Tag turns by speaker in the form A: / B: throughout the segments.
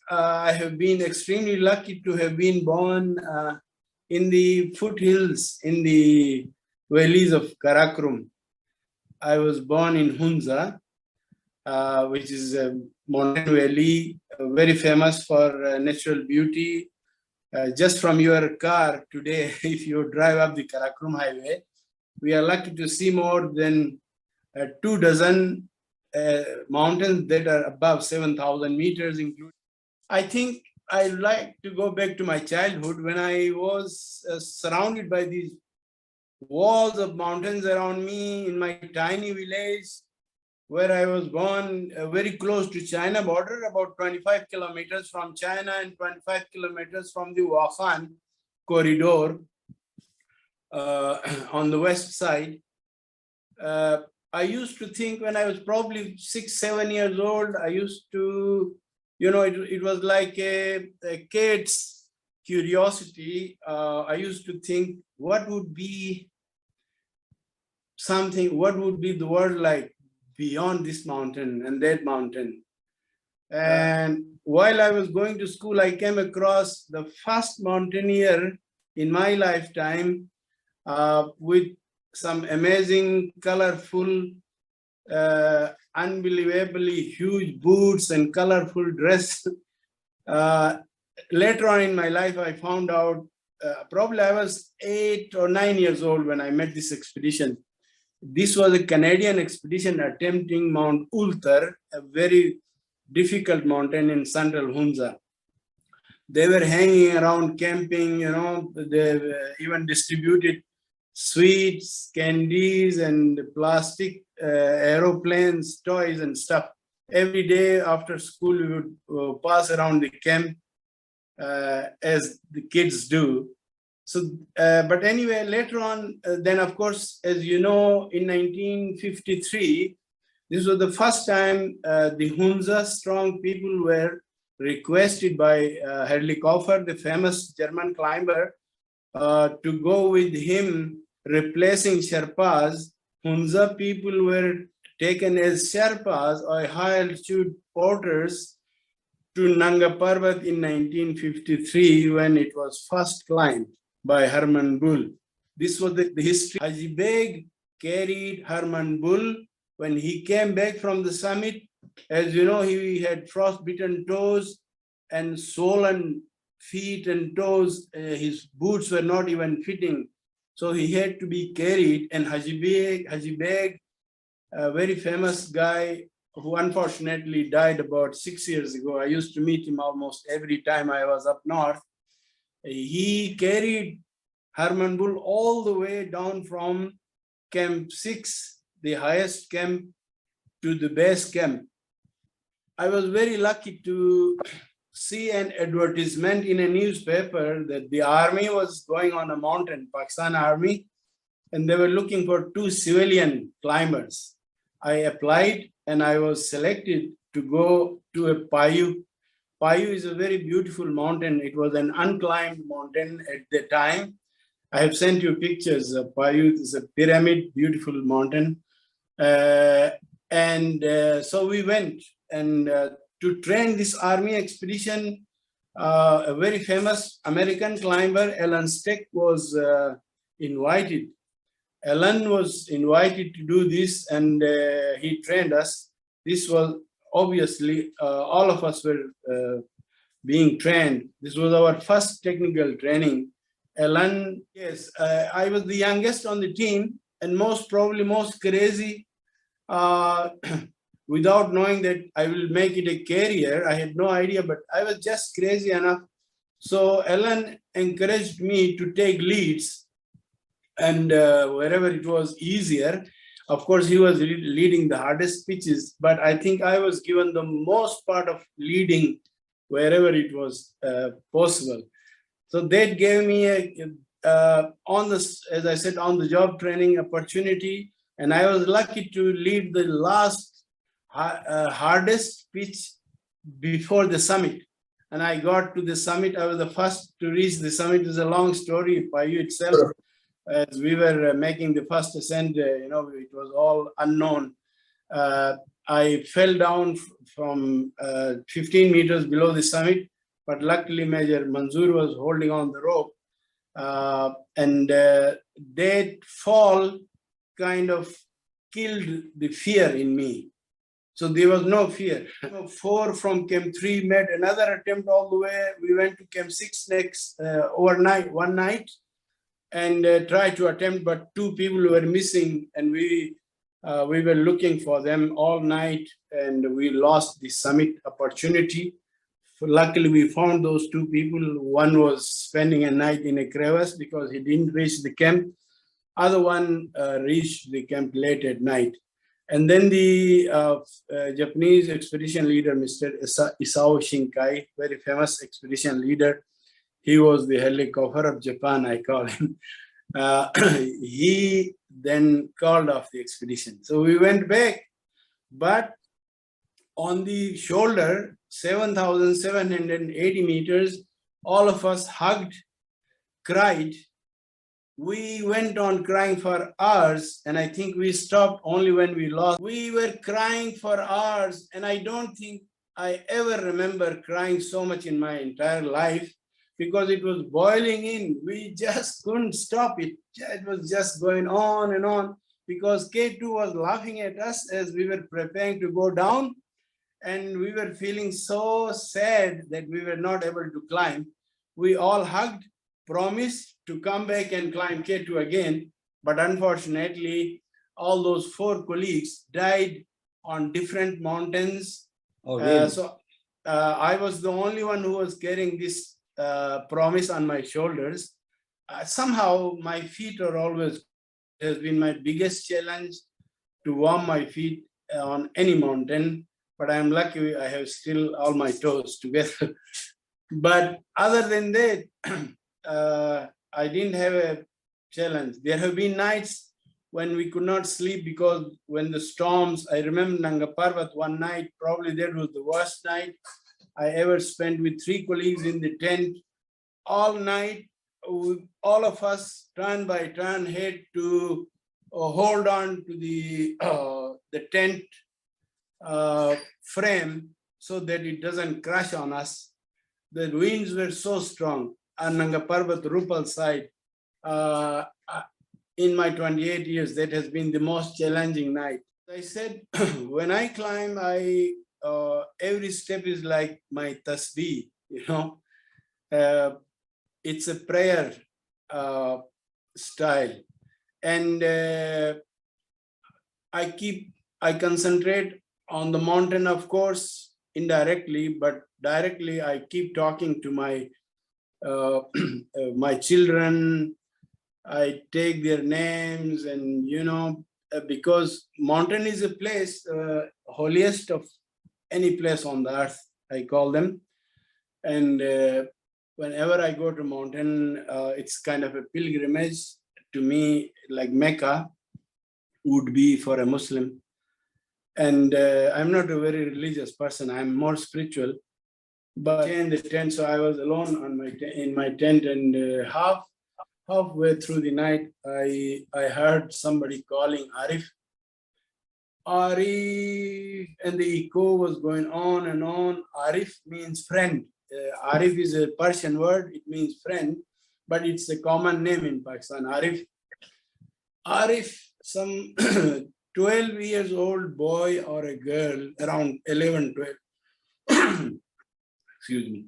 A: I have been extremely lucky to have been born in the foothills, in the valleys of Karakoram. I was born in Hunza, which is a mountain valley, very famous for natural beauty. Just from your car today, if you drive up the Karakoram highway, we are lucky to see more than 24 mountains that are above 7,000 meters, including. I think I like to go back to my childhood when I was surrounded by these walls of mountains around me in my tiny village where I was born, very close to China border, about 25 kilometers from China and 25 kilometers from the Wakhan corridor on the west side. I used to think when I was probably 6, 7 years old, I used to, it was like a kid's curiosity. I used to think, what would be the world like beyond this mountain and that mountain? And while I was going to school, I came across the first mountaineer in my lifetime with some amazing, colorful, unbelievably huge boots and colorful dress. Later on in my life, I found out, probably I was 8 or 9 years old when I met this expedition. This was a Canadian expedition attempting Mount Ulthar, a very difficult mountain in central Hunza. They were hanging around camping, they even distributed sweets, candies, and plastic aeroplanes, toys, and stuff. Every day after school, we would pass around the camp as the kids do. So, but anyway, later on, then of course, as you know, in 1953, this was the first time the Hunza strong people were requested by Herrlichhofer, the famous German climber, to go with him, replacing Sherpas. Hunza people were taken as Sherpas or high altitude porters to Nanga Parbat in 1953 when it was first climbed by Herman Bull. This was the history. Haji Beg carried Herman Bull when he came back from the summit. As you know, he had frostbitten toes and swollen feet and toes. His boots were not even fitting. So he had to be carried. And Haji Beg, a very famous guy who unfortunately died about 6 years ago. I used to meet him almost every time I was up north. He carried Herman Bull all the way down from Camp 6, the highest camp, to the base camp. I was very lucky to see an advertisement in a newspaper that the army was going on a mountain, Pakistan army, and they were looking for 2 civilian climbers. I applied and I was selected to go to a Payu. Payu is a very beautiful mountain. It was an unclimbed mountain at the time. I have sent you pictures of Payu. It's a pyramid, beautiful mountain. So we went, and to train this army expedition, a very famous American climber, Alan Steck, was invited. Alan was invited to do this, and he trained us. This was obviously, all of us were being trained. This was our first technical training. Alan, yes, I was the youngest on the team, and most crazy, without knowing that I will make it a career. I had no idea, but I was just crazy enough. So Alan encouraged me to take leads, and wherever it was easier. Of course, he was leading the hardest pitches, but I think I was given the most part of leading wherever it was possible. So that gave me as I said, on the job training opportunity, and I was lucky to lead the last hardest pitch before the summit. And I got to the summit. I was the first to reach the summit. It's a long story by you itself. As we were making the first ascent, it was all unknown. I fell down from 15 meters below the summit, but luckily Major Manzoor was holding on the rope. And that fall kind of killed the fear in me. So there was no fear. 4 from Camp 3 made another attempt all the way. We went to Camp 6 next overnight, one night, and tried to attempt, but 2 people were missing, and we were looking for them all night, and we lost the summit opportunity. Luckily, we found those 2 people. One was spending a night in a crevice because he didn't reach the camp. Other one reached the camp late at night. And then the Japanese expedition leader, Mr. Isao Shinkai, very famous expedition leader, he was the helicopter of Japan, I call him. He then called off the expedition. So we went back, but on the shoulder, 7,780 meters, all of us hugged, cried. We went on crying for hours, and I think we stopped only when we lost. We were crying for hours, and I don't think I ever remember crying so much in my entire life, because it was boiling in. We just couldn't stop it. It was just going on and on, because K2 was laughing at us as we were preparing to go down, and we were feeling so sad that we were not able to climb. We all hugged, promised to come back and climb K2 again, but unfortunately, all those 4 colleagues died on different mountains.
B: Oh, really?
A: So I was the only one who was carrying this promise on my shoulders. Somehow my feet are always, has been my biggest challenge to warm my feet on any mountain, but I am lucky I have still all my toes together. But other than that, I didn't have a challenge. There have been nights when we could not sleep because when the storms, I remember Nanga Parbat one night, probably that was the worst night I ever spent with 3 colleagues in the tent. All night, all of us turn by turn had to hold on to the tent frame so that it doesn't crash on us. The winds were so strong. On Nanga Parbat Rupal side, in my 28 years, that has been the most challenging night. I said, when I climb, every step is like my tasbih, it's a prayer style. And I concentrate on the mountain, of course, indirectly, but directly I keep talking to my my children. I take their names, and because mountain is a place, holiest of any place on the earth, I call them. And whenever I go to mountain, it's kind of a pilgrimage to me, like Mecca would be for a Muslim. And I'm not a very religious person. I'm more spiritual. But in the tent, so I was alone on in my tent, and halfway through the night, I heard somebody calling Arif. Arif, and the echo was going on and on. Arif means friend. Arif is a Persian word. It means friend, but it's a common name in Pakistan. Arif, some 12 years old boy or a girl, around 11, 12. Excuse me,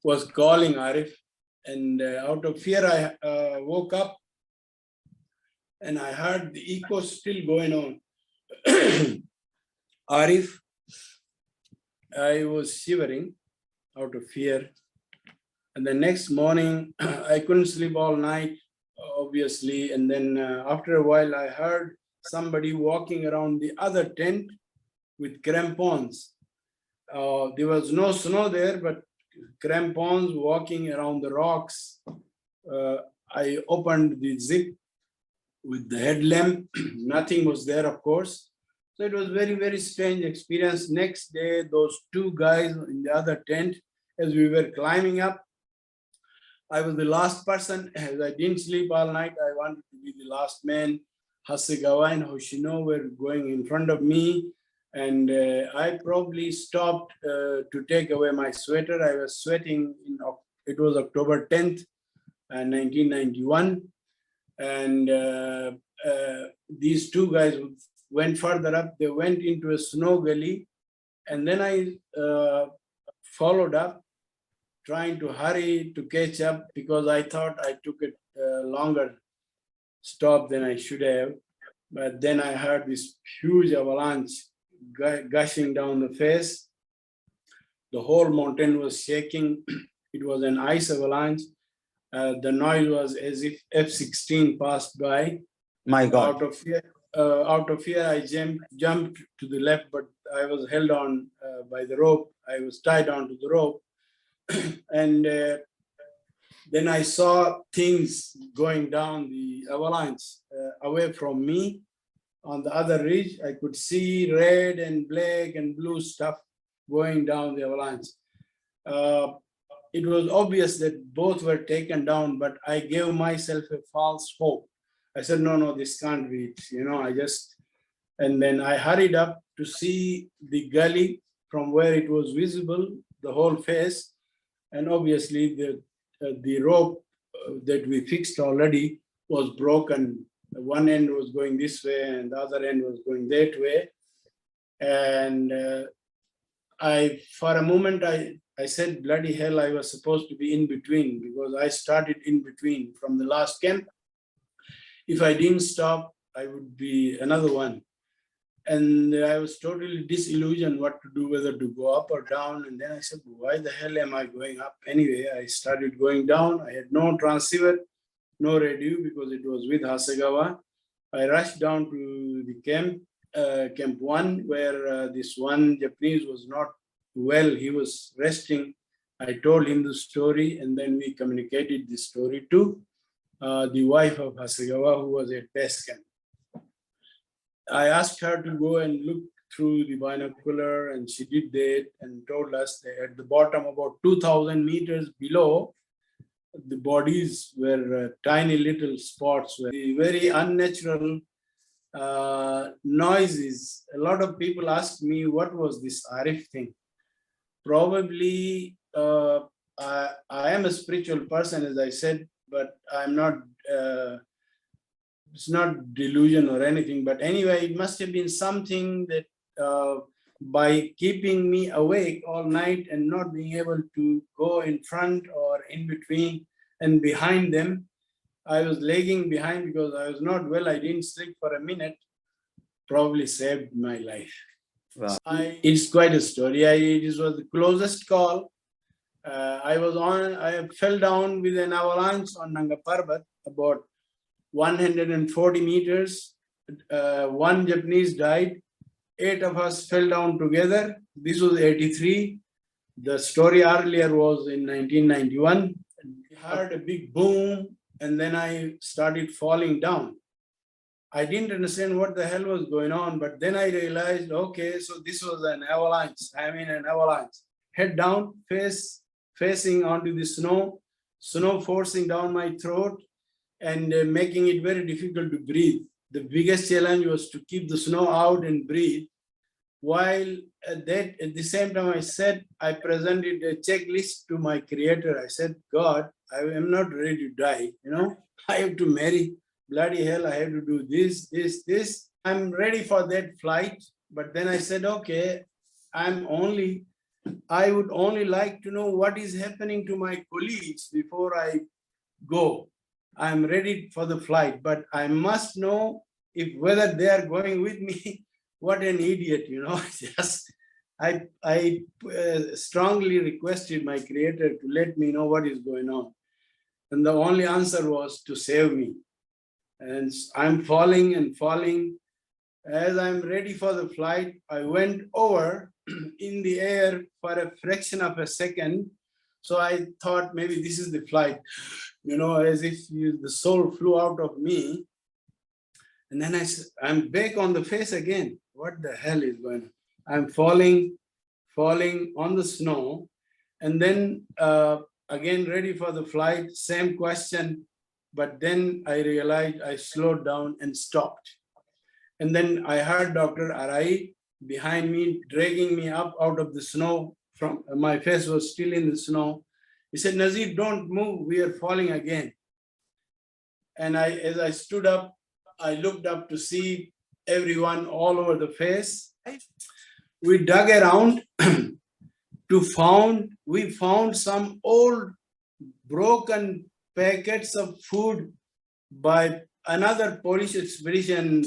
A: was calling Arif, and out of fear I woke up, and I heard the echo still going on. Arif, I was shivering out of fear, and the next morning I couldn't sleep all night, obviously, and then after a while I heard somebody walking around the other tent with crampons. There was no snow there, but crampons walking around the rocks. I opened the zip with the headlamp. Nothing was there, of course. So it was very, very strange experience. Next day, those 2 guys in the other tent, as we were climbing up, I was the last person. As I didn't sleep all night, I wanted to be the last man. Hasegawa and Hoshino were going in front of me. And I probably stopped to take away my sweater. I was sweating it was October 10th, 1991. And these two guys went further up. They went into a snow gully. And then I followed up, trying to hurry to catch up because I thought I took a longer stop than I should have. But then I heard this huge avalanche gushing down the face. The whole mountain was shaking. It was an ice avalanche. The noise was as if F-16 passed by.
B: My God.
A: Out of fear, I jumped to the left, but I was held on by the rope. I was tied onto the rope. And then I saw things going down the avalanche away from me. On the other ridge, I could see red and black and blue stuff going down the avalanche. It was obvious that both were taken down, but I gave myself a false hope. I said, no, this can't be it. And then I hurried up to see the gully from where it was visible, the whole face. And obviously the rope that we fixed already was broken. One end was going this way and the other end was going that way. And for a moment, I said, bloody hell, I was supposed to be in between because I started in between from the last camp. If I didn't stop, I would be another one. And I was totally disillusioned what to do, whether to go up or down. And then I said, why the hell am I going up? Anyway, I started going down. I had no transceiver, no radio because it was with Hasegawa. I rushed down to the camp 1, where this one Japanese was not well. He was resting. I told him the story, and then we communicated the story to the wife of Hasegawa, who was at base camp. I asked her to go and look through the binocular, and she did that and told us that at the bottom, about 2,000 meters below, the bodies were tiny little spots, very unnatural noises. A lot of people asked me, what was this Arif thing? Probably, I am a spiritual person, as I said, but I'm not, it's not delusion or anything. But anyway, it must have been something that by keeping me awake all night and not being able to go in front or in between and behind them, I was lagging behind because I was not well. I didn't sleep for a minute, probably saved my life. Wow. It's quite a story. It was the closest call. I fell down with an avalanche on Nanga Parbat, about 140 meters. One Japanese died. 8 of us fell down together. This was 83. The story earlier was in 1991. I heard a big boom, and then I started falling down. I didn't understand what the hell was going on, but then I realized, okay, so this was an avalanche. I'm in an avalanche. Head down, facing onto the snow forcing down my throat and making it very difficult to breathe. The biggest challenge was to keep the snow out and breathe. While at the same time I presented a checklist to my creator. I said, God, I am not ready to die. I have to marry. Bloody hell, I have to do this. I'm ready for that flight. But then I said, okay, I would only like to know what is happening to my colleagues before I go. I'm ready for the flight, but I must know whether they are going with me. What an idiot, I strongly requested my creator to let me know what is going on. And the only answer was to save me. And I'm falling and falling. As I'm ready for the flight, I went over in the air for a fraction of a second. So I thought maybe this is the flight, as if the soul flew out of me. And then I'm back on the face again. What the hell is going on? I'm falling on the snow. And then again, ready for the flight, same question. But then I realized I slowed down and stopped. And then I heard Dr. Arai behind me, dragging me up out of the snow. From my face was still in the snow. He said, Nazir, don't move. We are falling again. And as I stood up, I looked up to see everyone all over the face. We dug around we found some old broken packets of food by another Polish expedition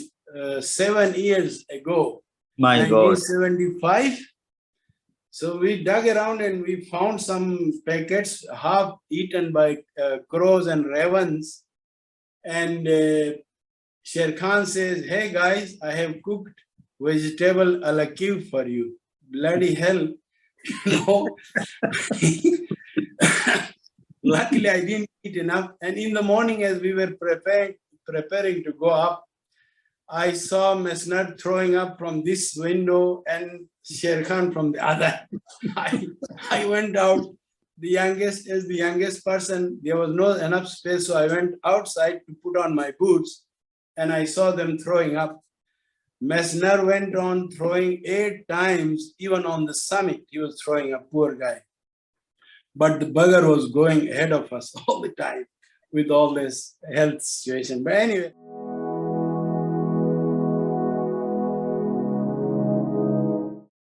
A: 7 years ago,
B: My God.
A: 1975. So we dug around and we found some packets half eaten by crows and ravens. And Sher Khan says, hey guys, I have cooked vegetable a la cube for you. Bloody hell. Luckily, I didn't eat enough. And in the morning, as we were preparing to go up, I saw Mesnard throwing up from this window and Sher Khan from the other. I went out, as the youngest person, there was no enough space, so I went outside to put on my boots, and I saw them throwing up. Mesner went on throwing 8 times, even on the summit, he was throwing up, poor guy. But the bugger was going ahead of us all the time with all this health situation. But anyway.